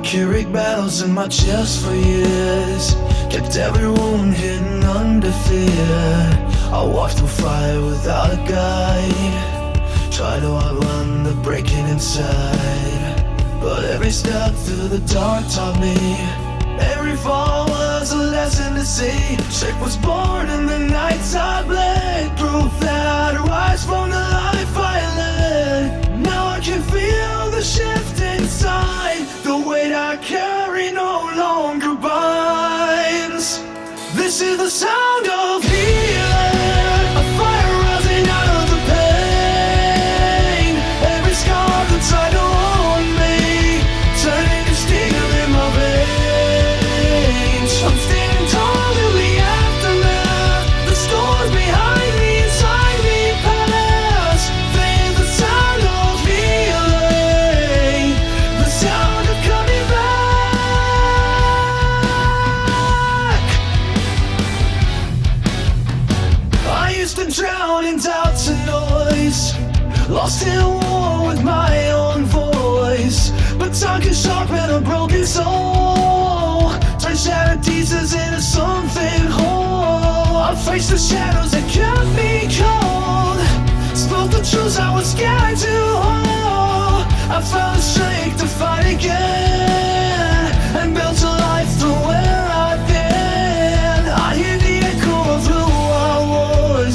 carried battles in my chest for years, kept every wound hidden under fear. I walked through fire without a guide, tried to outrun the breaking inside. But every step through the dark taught me, every fall was a lesson to see. Strength was born in the nights I bled, proof that I'd rise from the life I led. Now I can feel the shift inside, the weight I carry no longer binds. This is the sound of healing, a fire rising out of the pain. Every scar that tried to wound me, turning to steel in my veins. I'm standing tall in the aftermath, the storms behind me, inside me pass. This is the sound of healing, the sound of coming back. I used to drown in doubts and noise, lost in war with my own voice. But time can sharpen a broken soul, turn shattered pieces into something whole. I faced the shadows that kept me cold, spoke the truths I was scared to hold. I found the strength to fight again, and built a life through where I've been. I hear the echo of who I was,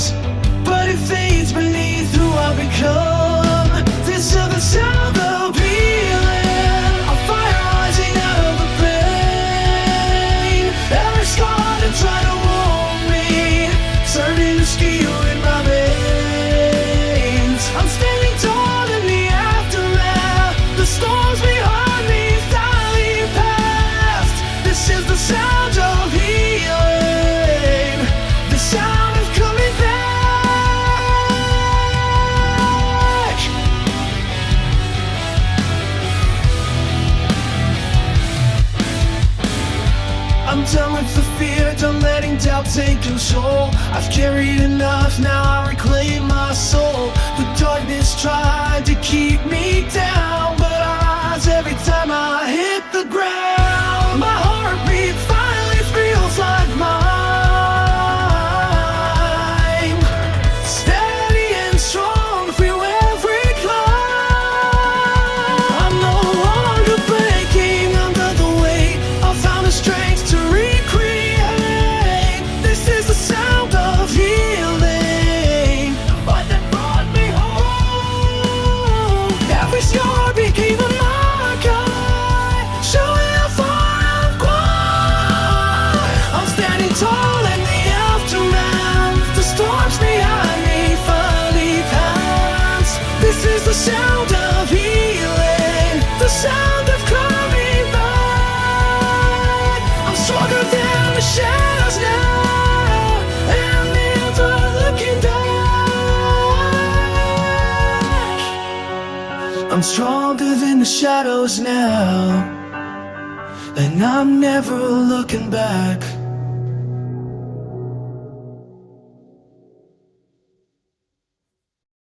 but it fades beneath who I've become. This is the sound of healing, a fire rising out of the pain. Every scar that tried to wound me, turning to steel in my veins. I'm standing tall in the aftermath, the storms behind me finally passed. This is the sound of healing, the sound of coming back. I'm done with the fear, done letting doubt take control. I've carried enough, now I reclaim my soul. The darkness tried to keep me down, but I rise every time I hit the ground. My heartbeat finally feels like mine, steady and strong through every climb. I'm no longer breaking under the weight, I found the strength to recreate. This is the sound of healing, the fight that brought me home. Every scar became a marker, showing how far I've gone. I'm standing tall in the aftermath, the storms behind me finally pass. This is the sound of healing, the sound of coming back. I'm stronger than the shadows now, and I'm never looking back. I'm stronger than the shadows now, and I'm never looking back.